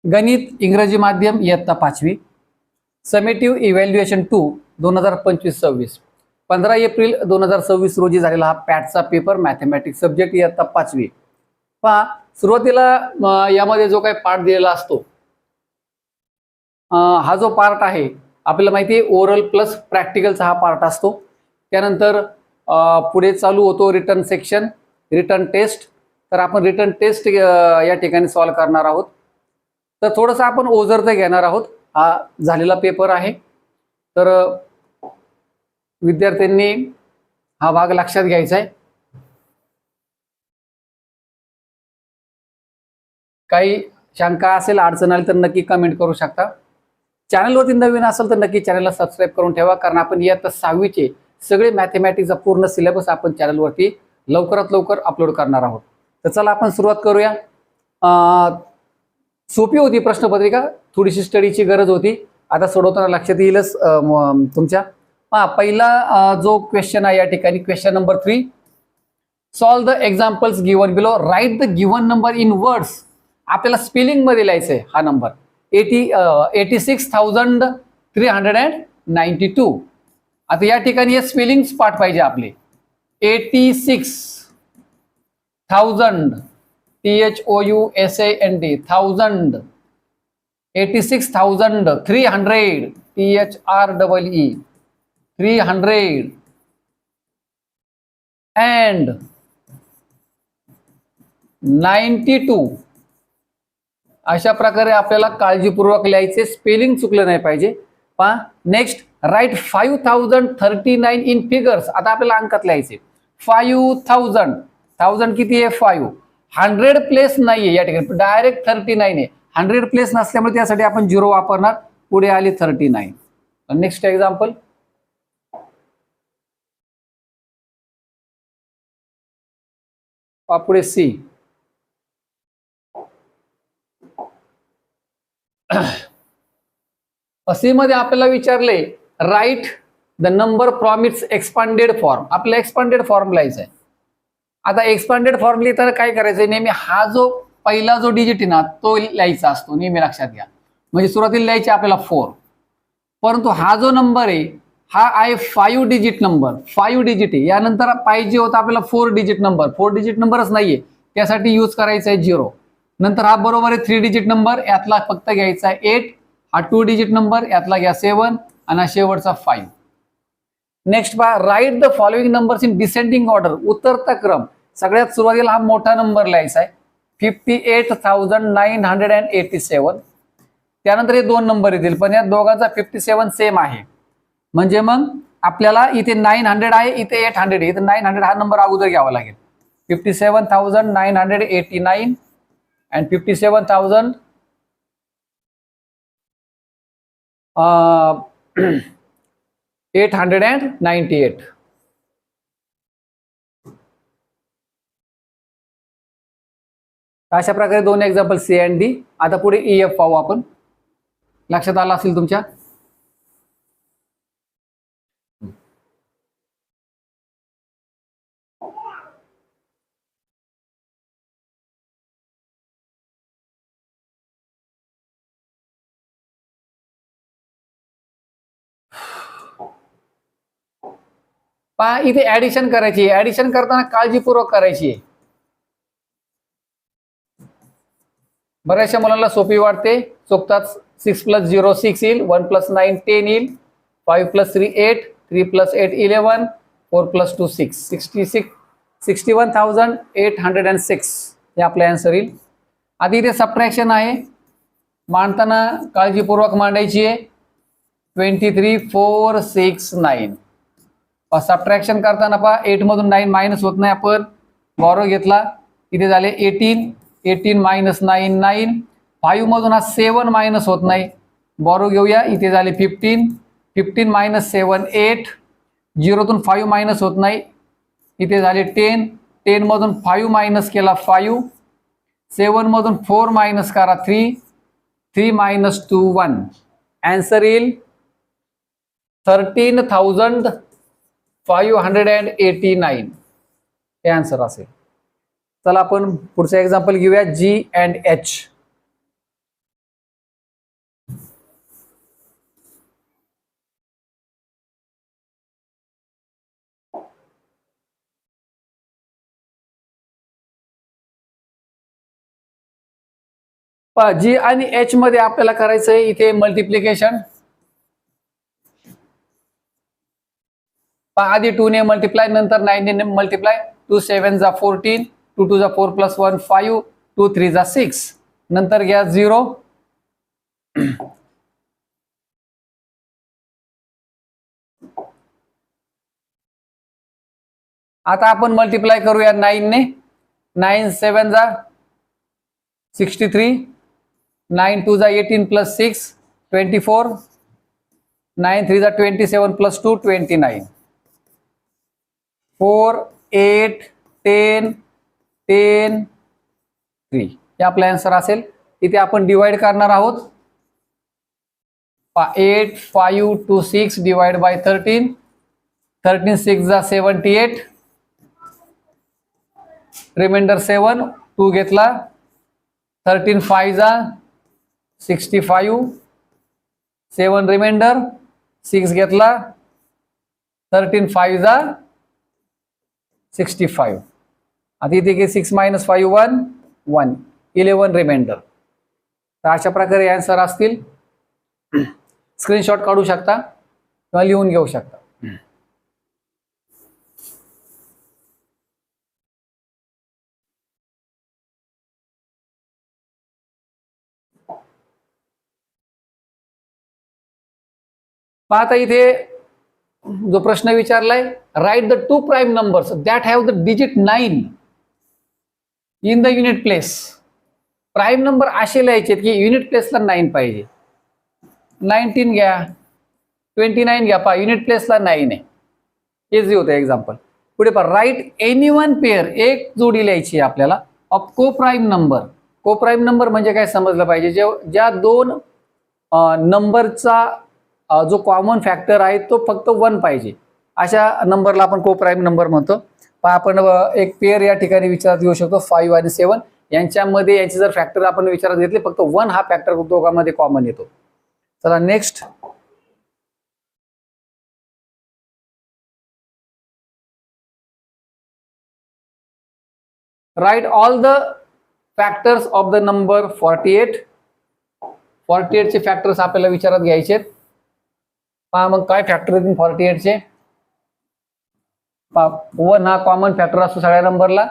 गणित इंग्रजी माध्यम इयत्ता 5वी, समेटिव्ह इव्हॅल्युएशन 2 2025-26, 15 एप्रिल 2026 रोजी झालेला हा पॅटचा पेपर मॅथमॅटिक्स सब्जेक्ट इयत्ता 5वी. पहा, सुरुवातीला यामध्ये जो काही पार्ट दिलेला असतो, हा जो पार्ट आहे आपल्याला माहिती आहे ओरल प्लस प्रॅक्टिकलचा हा पार्ट असतो. त्यानंतर पुढे चालू होतो रिटर्न सेक्शन, रिटर्न टेस्ट. तर आपण रिटर्न टेस्ट या ठिकाणी सॉल्व्ह करणार आहोत. तर थोडंसं आपण ओझरचं घेणार आहोत. हा झालेला पेपर आहे, तर विद्यार्थ्यांनी हा भाग लक्षात घ्यायचा आहे. काही शंका असेल, अडचण आली तर नक्की कमेंट करू शकता. चॅनलवरती नवीन असेल तर नक्की चॅनलला सबस्क्राईब करून ठेवा, कारण आपण इयत्ता 6वीचे सगळे मॅथमॅटिक्सचा पूर्ण सिलेबस आपण चॅनलवरती लवकरात लवकर अपलोड करणार आहोत. तर चला आपण सुरुवात करूया. सोपी होती प्रश्नपत्रिका, थोडीशी स्टडीची गरज होती. आता सोडवताना लक्षात येईलच तुमच्या. पहिला जो क्वेश्चन आहे या ठिकाणी, question number 3, solve the examples given below, write the given number in words. आपल्याला स्पेलिंग मध्ये लिहायचं आहे हा नंबर 86,392. आता या ठिकाणी हे स्पेलिंग पार्ट पाहिजे आपले. 86,000 THOUSAND 1000, 86,300 THREE 300 and 92. अशा प्रकारे आपल्याला काळजीपूर्वक लिहायचे, स्पेलिंग चुकलं नाही पाहिजे. पहा नेक्स्ट, राईट 5039 इन फिगर्स. आता आपल्याला अंकात लिहायचे 5000. 1000 किती आहे 5. 100 प्लेस नाहीये या ठिकाणी, डायरेक्ट 39 आहे. 100 प्लेस नसल्यामुळे त्यासाठी आपण 0 वापरणार. पुढे आली 39. नेक्स्ट एक्झाम्पल, पुढे सी. सी मध्ये आपल्याला विचारले write the number from its expanded form. आपल्याला एक्सपांडेड फॉर्म लिहायचा आहे. आता एक्सपांडेड फॉर्म लिहिताना काय करायचंय, नेहमी हा जो पहिला जो डिजिट आहे ना तो लिहायचा असतो, नेहमी लक्षात घ्या. म्हणजे सुरुवातीला लिहायचे आपल्याला 4, परंतु हा जो नंबर आहे हा आहे 5 डिजिट नंबर. 5 डिजिट आहे. यानंतर पाहिजे होता आपल्याला 4 डिजिट नंबर. 4 डिजिट नंबरच नाहीये, त्यासाठी यूज करायचा आहे 0. नंतर हा बरोबर आहे 3 डिजिट नंबर, यातला फक्त घ्यायचा आहे 8. हा 2 डिजिट नंबर, यातला घ्या 7 आणि शेवटचा 5. नेक्स्ट पहा, write the following numbers in descending order. उतरता क्रम. सगळ्यात सुरुवातीला हा मोठा नंबर लिहायचा आहे 58,987. त्यानंतर हे 2 नंबर येतील, पण या दोघांचा 57 सेम आहे. म्हणजे मग आपल्याला इथे 900 आहे, इथे 800 आहे. इथे 900 हा नंबर अगोदर घ्यावा लागेल. 57,989 and 57,898. अशा प्रकारे 2 एक्झाम्पल सी अँड डी. आता पुढे EF पाहू आपण. लक्षात आलं असेल तुमच्या. पहा इथे ऍडिशन करायची. ऍडिशन करताना काळजीपूर्वक करायची. बऱ्याचशा मुलांना सोपी वाटते, चुकतात. 6 + 0 6 येईल, 1 + 9 10 येईल, 5 + 3 8, 3 + 8 11, 4 + 2 6, 61,806 हे आपलं आन्सर येईल. आधी इथे सबट्रॅक्शन आहे, मांडताना काळजीपूर्वक मांडायची आहे. 23,469. सबट्रॅक्शन करताना पहा 8 मधून 9 मायनस होत नाही, आपण बॉरो घेतला, इथे झाले 18. 18 - 9 9. 5 मधून हा 7 मायनस होत नाही, बॉरो घेऊया, इथे झाले 15. 15 - 7 8. 0 तून 5 मायनस होत नाही, इथे झाले 10. 10 मधून 5 मायनस केला 5. 7 मधून 4 मायनस करा 3. 3 - 2 1. आन्सर येईल 13,589 हे आन्सर असेल. चला आपण पुढचं एक्झाम्पल घेऊया, G and H. जी आणि एच मध्ये आपल्याला करायचं आहे इथे मल्टिप्लिकेशन. आधी 2 ने मल्टिप्लाय, नंतर 9 ने मल्टिप्लाय. 2 7 जा 14, 2 2 जा 4 प्लस 1 5, 2 3 जा 6, नंतर घ्या 0. आता आपण मल्टिप्लाय करूया 9 ने. 9 7 जा 63, 9 2 जा 18 प्लस 6 24, 9 3 जा 27 प्लस 2 29, 4 8 10 10 3. हे आपला आन्सर असेल. इथे आपण डिवाइड करणार आहोत. 8 5 2 6 डिवाइड बाय 13, 13 6 जा 78, रिमाइंडर 7, 2 घेतला, 13 5 जा 65, 7 रिमाइंडर, 6 घेतला, 13 5 जा 65. आता इथे की 6 - 5 1 1, 11 रिमाइंडर. तर अशा प्रकारे आन्सर असतील. स्क्रीनशॉट काढू शकता किंवा लिहून घेऊ शकता. पाहता इथे जो प्रश्न विचारलाय, write the 2 prime numbers that have the digit 9 in the unit place. Prime number असे लिहायचे की युनिट प्लेसला 9 पाहिजे. 19 घ्या, 29 घ्या, पहा युनिट प्लेसला 9 आहे. इझी होतं एक्झाम्पल. पुढे पहा, राईट एनी वन पेअर, एक जोडी लिहायची आपल्याला, ऑफ को प्राईम नंबर. को प्राईम नंबर म्हणजे काय समजलं पाहिजे, ज्या दोन नंबरचा जो कॉमन फॅक्टर आहे तो फक्त 1 पाहिजे, अशा नंबरला आपण को प्राईम नंबर म्हणतो. पण आपण एक पेअर या ठिकाणी विचारात घेऊ शकतो. 5 आणि 7 यांच्यामध्ये यांचे जर फॅक्टर आपण विचारात घेतले, फक्त 1 हा फॅक्टर दोघांमध्ये कॉमन येतो. चला next. Write all the factors of the number 48. 48 चे फॅक्टर्स आपल्याला विचारात घ्यायचे. पहा मग काय फॅक्टर येतील 48 चे. 1 हा कॉमन फॅक्टर असतो सगळ्या नंबरला.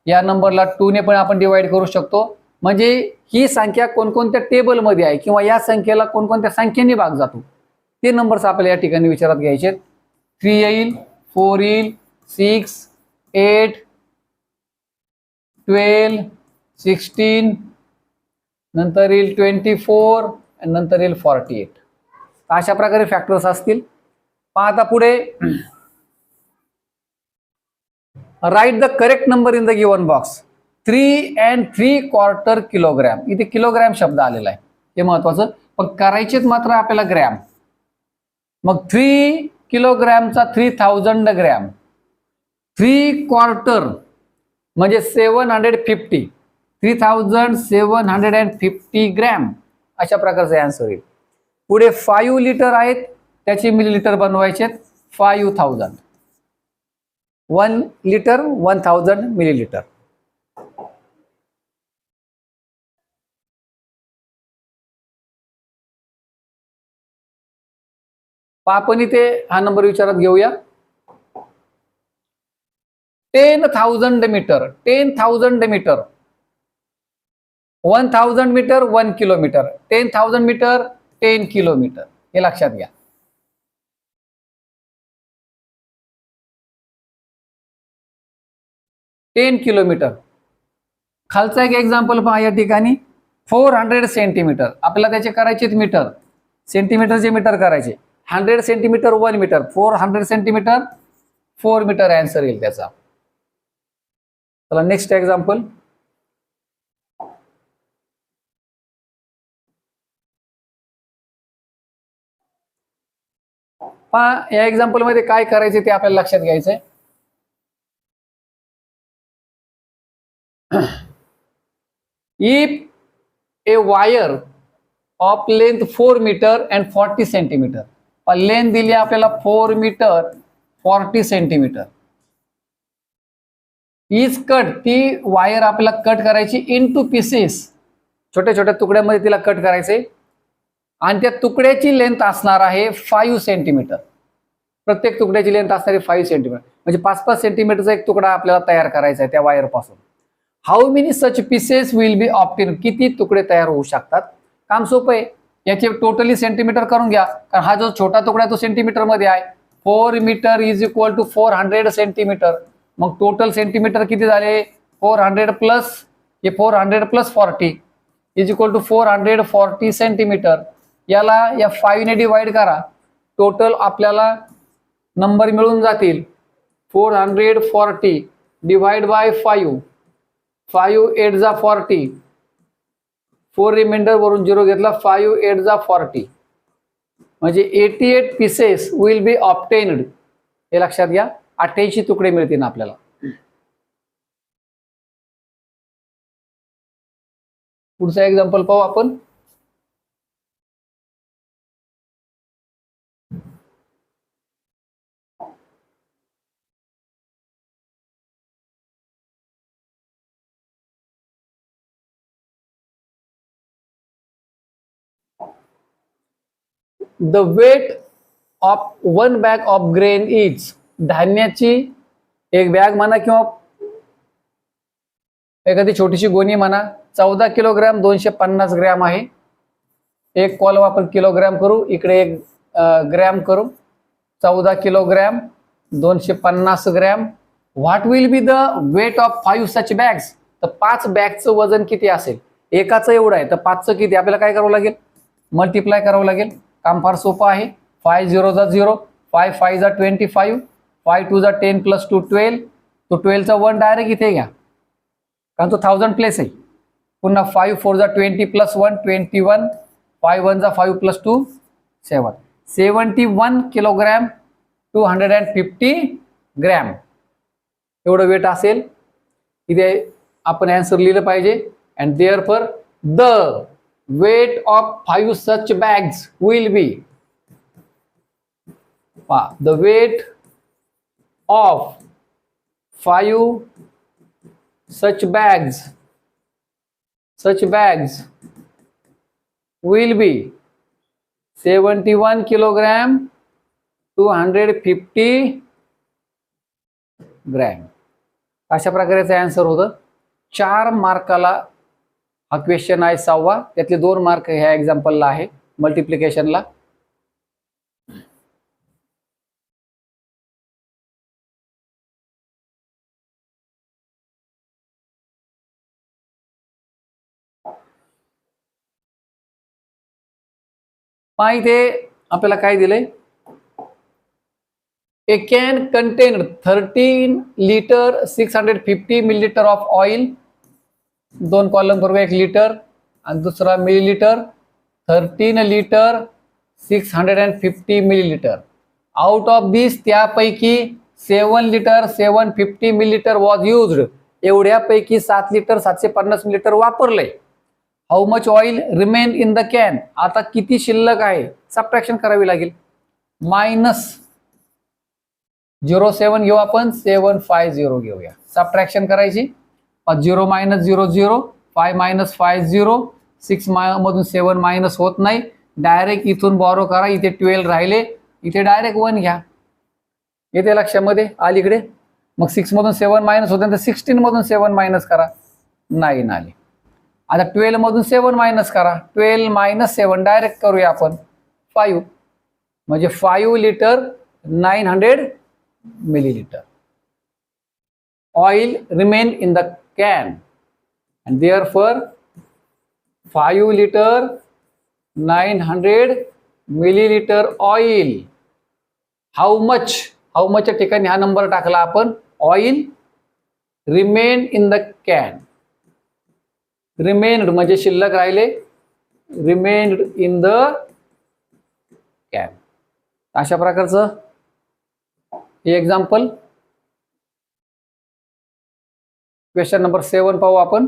या नंबरला 2 ने पण आपण डिवाइड करू शकतो. म्हणजे ही संख्या कोणकोणत्या टेबलमध्ये आहे किंवा या संख्येला कोणकोणत्या संख्येने भाग जातो ते नंबर्स आपल्याला या ठिकाणी विचारात घ्यायचे. 3 येईल, 4 येईल, 6 8 12 16, नंतर येईल 24 आणि नंतर येईल 48. अशा प्रकारे फॅक्टर्स असतील. पहा आता पुढे, right the correct number in the given box. 3 3/4 kilogram. इथे किलोग्रॅम शब्द आलेला आहे, हे महत्वाचं. पण करायचेच मात्र आपल्याला ग्रॅम. मग 3 किलोग्रॅमचा 3000 ग्रॅम, 3/4 म्हणजे 750, 3750 ग्रॅम. अशा प्रकारचा आन्सर येईल. पुढे 5 लिटर आहेत, त्याचे मिलीलिटर बनवायचे. 5000, 1 लिटर 1000 मिलीलिटर. आपण इथे हा नंबर विचारात घेऊया. 10,000 metre, 10,000 metre, 1000 metre 1 kilometre, 10,000 metre 10 kilometre. हे लक्षात घ्या. Ten kilometre. खालचा एक एक्झाम्पल पहा या ठिकाणी. 400 सेंटीमीटर. आपल्याला त्याचे करायचे मीटर, सेंटीमीटरचे मीटर करायचे. 100 centimetre 1 metre, 400 centimetre 4 metre answer येईल त्याचा. चला नेक्स्ट एक्झाम्पल. पहा या एक्झाम्पल मध्ये काय करायचे ते आपल्याला लक्षात घ्यायचंय. If a wire of length 4 meter and 40 centimeter, length दिली आपल्याला 4 मीटर 40 सेंटीमीटर, इज कट, ती वायर आपल्याला कट करायची इनटू पीसेस छोट्या छोट्या तुकड्यामध्ये तिला कट करायचे आणि त्या तुकड्याची लेंथ असणार आहे 5 सेंटीमीटर. प्रत्येक तुकड्याची लेंथ असणारी 5 सेंटीमीटर, म्हणजे 5-5 सेंटीमीटरचा एक तुकडा आपल्याला तयार करायचा आहे त्या वायर पासून. How many such pieces will be obtain, किती तुकडे तयार होऊ शकतात. काम सोपं आहे, याचे टोटली सेंटीमीटर करून घ्या, कारण हा जो छोटा तुकडा तो सेंटीमीटर मध्ये आहे. 4 metre is equal to 400 centimetre. मग टोटल सेंटीमीटर किती झाले, 400 प्लस हे 400 plus 40 is equal to 440 centimetre. याला या 5 ने डिवाइड करा, टोटल आपल्याला नंबर मिळून जातील. 440 डिवाइड बाय 5, 5 8 जा 40, 4 रिमाइंडर वरून 0 घेतला, 5 8 जा 40, म्हणजे 88 पीसेस विल बी ऑब्टेन्ड. हे लक्षात घ्या, 88 तुकडे मिळतील आपल्याला. पुढचा एक्झाम्पल पाहू आपण. The weight of 1 bag of grain is, धान्याची एक बॅग म्हणा किंवा एखादी छोटीशी गोणी म्हणा, 14 किलोग्राम 250 ग्रॅम आहे. एक कॉलम आपण किलोग्राम करू, इकडे एक ग्रॅम करू. 14 kilogram 250 gram. What will be the weight of 5 such bags, तर 5 बॅगचं वजन किती असेल. एकाचं एवढं आहे तर 5चं किती, आपल्याला काय करावं लागेल, मल्टिप्लाय करावं लागेल. काम फार सोपं आहे. 5 0 जा 0, 5 5 जा 25, 5 2 जा 10 प्लस 2 12, तो 12चा 1 डायरेक्ट इथे घ्या कारण तो 1000 प्लेस आहे. पुन्हा 5 4 जा 20 प्लस 1 21, 5 1 जा 5 प्लस 2 7, 71 किलोग्रॅम 250 ग्रॅम एवढं वेट असेल. इथे आपण आन्सर लिहिलं पाहिजे. And therefore the weight of 5 such bags will be, the weight of 5 such bags will be 71 kilogram 250 gram. अशा प्रकारचे आन्सर होतं. 4 मार्काला हा क्वेश्चन आहे 6वा, त्यातले 2 मार्क ह्या एक्झाम्पलला आहे मल्टिप्लिकेशनला. इथे आपल्याला काय दिलंय, a can contain 13 litre 650 millilitre of oil. 2 column करू, 1 लिटर आणि दुसरा millilitre. 13 litre 650 millilitre. Out of this, त्यापैकी 7 लिटर 750 मिलीलिटर वॉज युज्ड, एवढ्यापैकी 7 लिटर 750 मिलीलिटर वापरले. How much oil remain in the can, आता किती शिल्लक आहे, सबट्रॅक्शन करावी लागेल. मायनस 07 घेऊ आपण, 750 घेऊया, सबट्रॅक्शन करायची. 0 मायनस 0 0, 5 मायनस 5 0, 6 मधून 7 मायनस होत नाही, डायरेक्ट इथून बॉरो करा. इथे 12 राहिले, इथे डायरेक्ट 1 घ्या. येते लक्षामध्ये अलीकडे. मग 6 मधून 7 मायनस होते तर 16 मधून 7 मायनस करा, 9 आले. आता 12 मधून 7 मायनस करा, 12 मायनस 7 डायरेक्ट करूया आपण 5, म्हणजे 5 litre 900 millilitre oil remain in the can, and therefore 5 liter 900 milliliter oil. how much च्या ठिकाणी हा नंबर टाकला आपण. Oil remain in the can, remained म्हणजे शिल्लक राहिले, रिमेन्ड इन द कॅन. अशा प्रकारचं हे एक्झाम्पल. क्वेश्चन नंबर 7 पाहू आपण.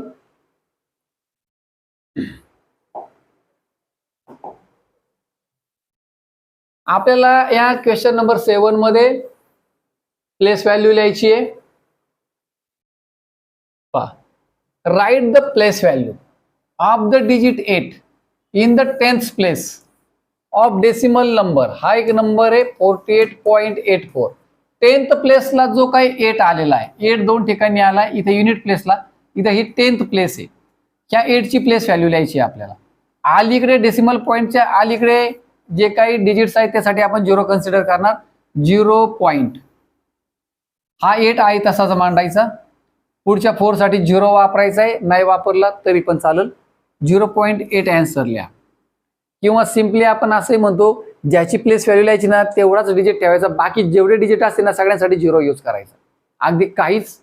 आपल्याला या क्वेश्चन नंबर 7 मध्ये प्लेस व्हॅल्यू लिहायची आहे. Write the place value. Of the digit 8 in the 10th place of decimal number, हा एक नंबर आहे 48.84. 10th प्लेसला जो काही 8 आलेला आहे, 8 दोन ठिकाणी आला, इथे युनिट प्लेसला, इथे ही 10th प्लेस आहे. ह्या 8 ची प्लेस व्हॅल्यू लिहायची आपल्याला. अलीकडे डेसिमल पॉईंटच्या अलीकडे जे काही डिजिट्स आहेत त्यासाठी आपण 0 कन्सिडर करणार. 0 पॉईंट हा 8 आहे तसाच मांडायचा. पुढच्या 4 साठी 0 वापरायचा आहे, नाही वापरला तरी पण चालेल. 0.8 आन्सर लिहा. किंवा सिम्पली आपण असंही म्हणतो, ज्याची प्लेस व्हॅल्यू लिहायची ना तेवढाच डिजिट ठेवायचा, बाकी जेवढे डिजिट असतील ना सगळ्यांसाठी 0 यूज करायचा. अगदी काहीच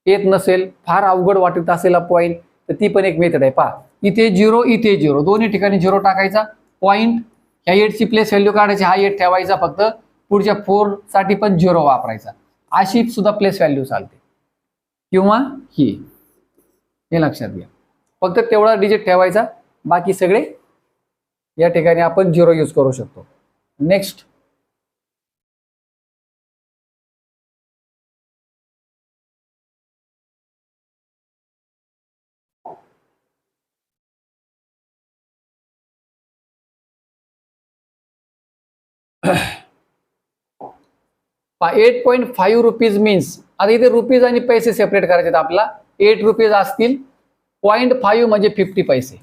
येत नसेल, फार अवघड वाटत असेल पॉईंट, तर ती पण एक मेथड आहे. पहा, इथे 0 इथे 0, दोन्ही ठिकाणी 0 टाकायचा. पॉईंट ह्या 8 ची प्लेस व्हॅल्यू काढायची, हा 8 ठेवायचा फक्त. पुढच्या 4 साठी पण 0 वापरायचा. अशी सुद्धा प्लेस व्हॅल्यू चालते. किंवा ही, हे लक्षात घ्या, फक्त तेवढा डिजिट ठेवायचा, बाकी सगळे या ठिकाणी आपण 0 यूज करू शकतो. नेक्स्ट, $8.5 रुपीज मीन्स, आता इथे रुपीज आणि पैसे सेपरेट करायचे. आपला 8 रुपीज असतील, 0.5 म्हणजे 50 पैसे.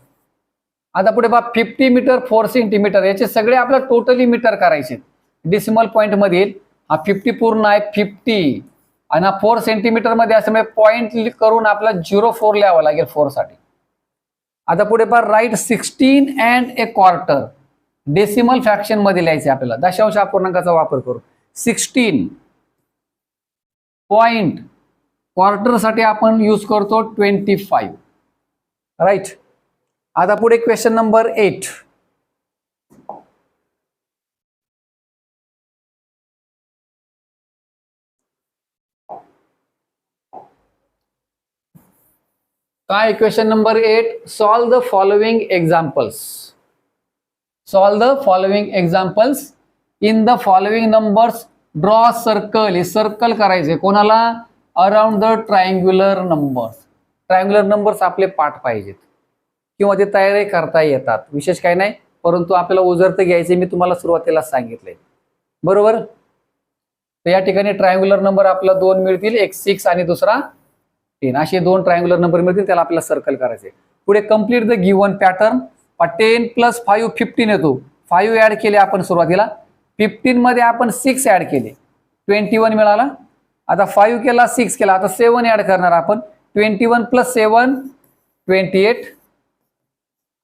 आता पुढे पहा, 50 मीटर 4 सेंटीमीटर, याचे सगळे आपल्याला टोटली मीटर करायचे. डेसिमल पॉईंट मध्ये हा 50 पूर्ण आहे 50, आणि हा 4 सेंटीमीटर मध्ये असल्यामुळे पॉईंट करून आपल्याला 0.4 लिहावं लागेल 4 साठी. आता पुढे पहा, राईट 16.25 डेसिमल फ्रॅक्शन मध्ये लिहायचे आपल्याला, दशांश अपूर्णांकाचा वापर करून. 16 पॉइंट क्वार्टर साठी आपण यूज करतो 25. राईट. आता पुढे क्वेश्चन नंबर 8. काय question number 8, solve the following examples. Solve the following examples in the following numbers. Draw circle, हे सर्कल करायचे कोणाला, around the triangular numbers. Triangular numbers आपले पाठ पाहिजेत, किंवा ते तयारी करता येतात, विशेष काही नाही, परंतु आपल्याला उजरत घ्यायचे, मी तुम्हाला सुरुवातीला सांगितलंय, बरोबर. तर या ठिकाणी ट्रायंग्युलर नंबर आपल्याला 2 मिळतील, एक 6 आणि दुसरा 10, असे 2 ट्रायंग्युलर नंबर मिळतील, त्याला आपल्याला सर्कल करायचे. पुढे कंप्लीट द गिव्हन पॅटर्न. 10 + 5 15 येतो, 5 ऍड केले आपण सुरुवातीला, 15 मध्ये आपण 6 ऍड केले, 21 मिळाला. आता 5 केला 6 केला, आता 7 ऍड करणार आपण, 21 + 7 28.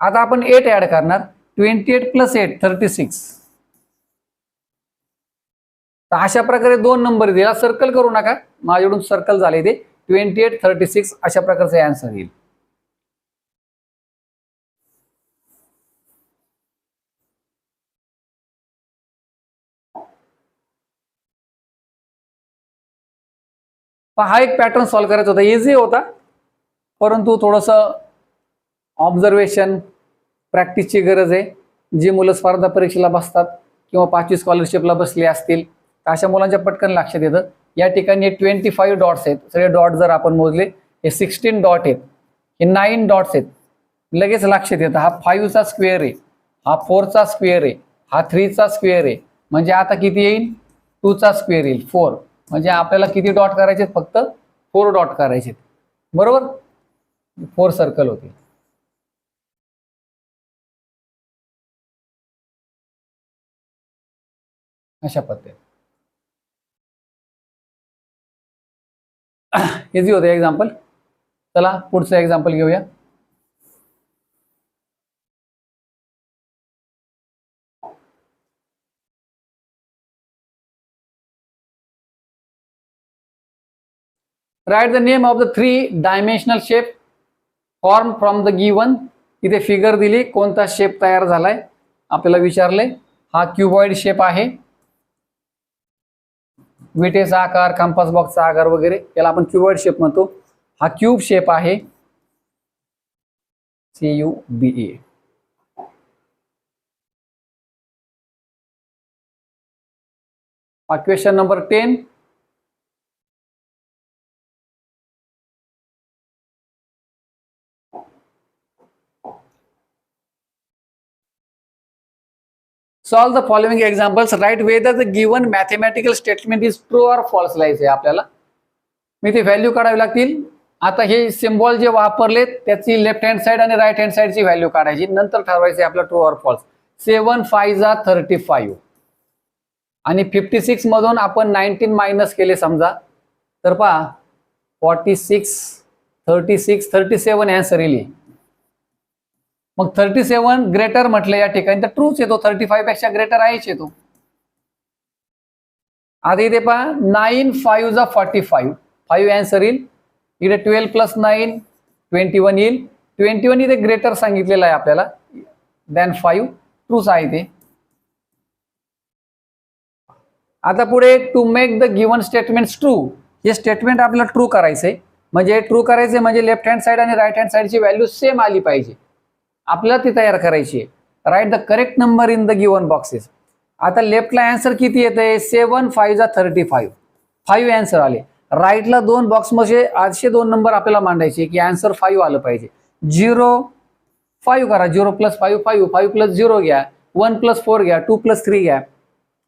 आता आपण 8 ऍड करणार, 28 + 8 36. तर अशा प्रकारे 2 नंबर दिला, सर्कल करू नका, माझ्याकडून सर्कल झाले ते 28 36, अशा प्रकारचा आन्सर येईल. हा एक पॅटर्न सॉल्व्ह करायचा होता, इझी होता, परंतु थोडंसं ऑब्झर्वेशन प्रॅक्टिसची गरज आहे. जी मुलं स्पर्धा परीक्षेला बसतात किंवा 5वी स्कॉलरशिपला बसले असतील, अशा मुलांच्या पटकन लक्षात येतं. या ठिकाणी 25 डॉट्स आहेत, सगळे डॉट जर आपण मोजले, हे 16 डॉट आहेत, हे 9 डॉट्स आहेत, लगेच लक्षात येतं. हा 5 चा स्क्वेअर आहे, हा 4 चा स्क्वेअर आहे, हा 3 चा स्क्वेअर आहे, म्हणजे आता किती येईल, 2 चा स्क्वेअर येईल 4. म्हणजे आपल्याला किती डॉट करायचे, फक्त 4 डॉट करायचे, बरोबर. 4 सर्कल होते. अशा पद्धतीने इझी होते एक्झाम्पल. चला पुढचं एक्झाम्पल घेऊया. Write the name of the 3 dimensional shape form from the given. इथे फिगर दिली, कोणता शेप तयार झालाय आपल्याला विचारले. हा क्युबॉइड शेप आहे, विटेचा आकार, कंपास बॉक्सचा आकार वगैरे, याला आपण क्युबॉइड शेप म्हणतो. हा क्यूब शेप आहे, CUBE. Question number 10. Solve the following examples, write whether the given mathematical statement is true or false लिहायचं आहे आपल्याला. मी ते व्हॅल्यू काढावी लागतील. आता हे सिम्बॉल जे वापरले त्याची लेफ्ट हँड साइड आणि राईट हँड साइडची व्हॅल्यू काढायची, नंतर ठरवायचं आपलं ट्रू ऑर फॉल्स. 7 5 जा 35 आणि 56 मधून आपण 19 मायनस केले समजा, तर पहा 46 36 37 आन्सर येईल. मग 37 ग्रेटर म्हटलं या ठिकाणी तर ट्रूच येतो, 35 पेक्षा ग्रेटर आहेच येतो. आता इथे पहा 9 5 जा 45 5 आन्सर येईल. इथे 12 + 9 21 येईल. 21 इथे ग्रेटर सांगितलेलं आहे आपल्याला दॅन 5, ट्रूच आहे ते. आता पुढे to make the given statements true, हे स्टेटमेंट आपल्याला ट्रू करायचंय. म्हणजे ट्रू करायचे म्हणजे लेफ्ट हँड साइड आणि राईट हँड साइडची व्हॅल्यू सेम आली पाहिजे, आपल्याला ती तयार करायची आहे. Write the correct number in the given boxes. आता लेफ्टला आन्सर किती येते? 7 5 जा 35 5 आन्सर आले. राईटला 2 बॉक्समध्ये असे 2 नंबर आपल्याला मांडायचे की आन्सर 5 आलं पाहिजे. 0 5 करा, 0 + 5 5 5 + 0 घ्या, 1 + 4 घ्या, 2 + 3 घ्या,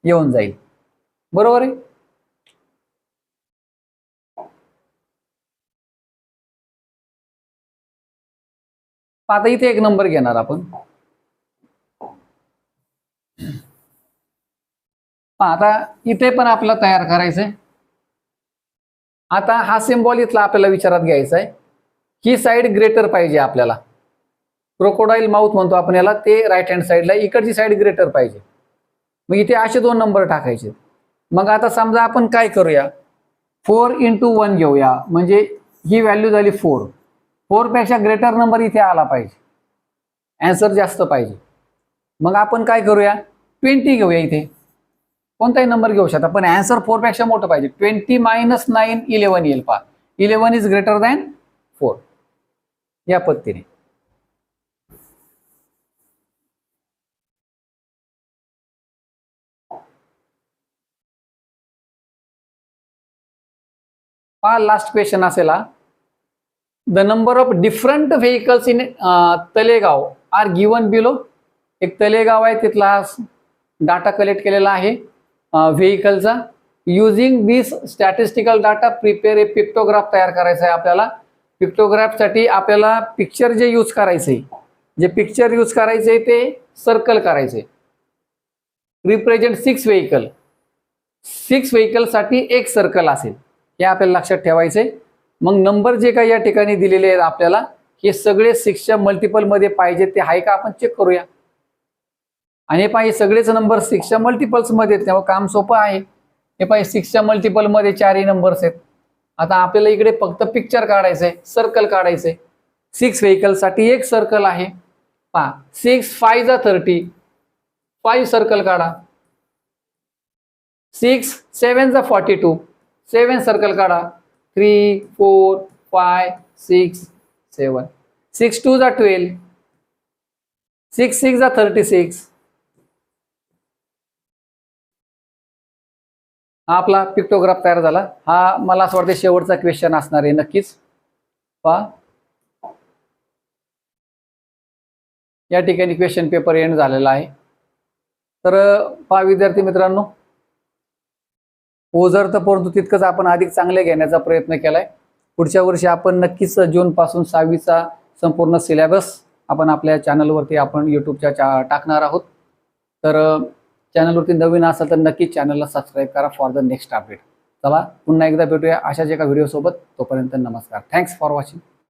येऊन जाईल. बरोबर आहे. आता इथे एक नंबर घेणार आपण. आता इथे पण आपल्याला तयार करायचंय. आता हा सिम्बॉल इथला आपल्याला विचारात घ्यायचा आहे. ही साइड ग्रेटर पाहिजे आपल्याला, क्रोकोडाईल माउथ म्हणतो आपण याला, ते राईट हँड साइडला, इकडची साइड ग्रेटर पाहिजे. मग इथे असे 2 नंबर टाकायचे. मग आता समजा आपण काय करूया, 4 × 1 घेऊया, म्हणजे ही व्हॅल्यू झाली 4. 4 पेक्षा ग्रेटर नंबर इथे आला पाहिजे, आन्सर जास्त पाहिजे. मग आपण काय करूया, 20 घेऊया. इथे कोणताही नंबर घेऊ शकता, पण आन्सर 4 पेक्षा मोठं पाहिजे. 20 - 9 11 येईल. पहा 11 इज ग्रेटर दॅन 4, या पद्धतीने. पहा लास्ट क्वेश्चन असेल हा. The number of different vehicles in Talegaon are given below. एक तलेगाव आहे, तिथला डाटा कलेक्ट केलेला आहे व्हेकलचा. Using this statistical data prepare a pictograph तयार करायचा आहे आपल्याला. पिक्टोग्राफसाठी आपल्याला पिक्चर जे यूज करायचे, जे पिक्चर यूज करायचे ते सर्कल करायचे. रिप्रेझेंट 6 व्हेकल, 6 व्हेकलसाठी एक सर्कल असेल, हे आपल्याला लक्षात ठेवायचे. मग नंबर जे काही या ठिकाणी दिलेले आहेत आपल्याला, हे सगळे 6च्या मल्टिपलमध्ये पाहिजे, ते आहे का आपण चेक करूया. आणि हे पाहिजे सगळेच नंबर 6च्या मल्टिपल्समध्ये आहेत, तेव्हा काम सोपं आहे. हे पाहिजे 6च्या मल्टिपलमध्ये 4ही नंबर्स आहेत. आता आपल्याला इकडे फक्त पिक्चर काढायचंय, सर्कल काढायचंय. 6 व्हेकलसाठी एक सर्कल आहे. पहा 6 5 जा 30 5 सर्कल काढा. 6 7 जा 42 7 सर्कल काढा. 3 4 5 6 7 6 2 जा 12 6 6 जा 36. हा आपला पिक्टोग्राफ तयार झाला. हा मला असं वाटतं शेवटचा क्वेश्चन असणार आहे नक्कीच. पहा या ठिकाणी क्वेश्चन पेपर एंड झालेला आहे. तर पहा विद्यार्थी मित्रांनो, ओझर तर परंतु तितकंच आपण अधिक चांगले घेण्याचा प्रयत्न केलाय. पुढच्या वर्षी आपण नक्कीच जून पासून 6वीचा संपूर्ण सिलेबस आपण आपल्या चॅनलवरती आपण यूट्यूबच्या टाकणार आहोत. तर चॅनलवरती नवीन असाल तर नक्कीच चॅनलला सबस्क्राईब करा फॉर द नेक्स्ट अपडेट. चला पुन्हा एकदा भेटूया अशाच एका व्हिडिओ सोबत. तोपर्यंत नमस्कार. Thanks for watching.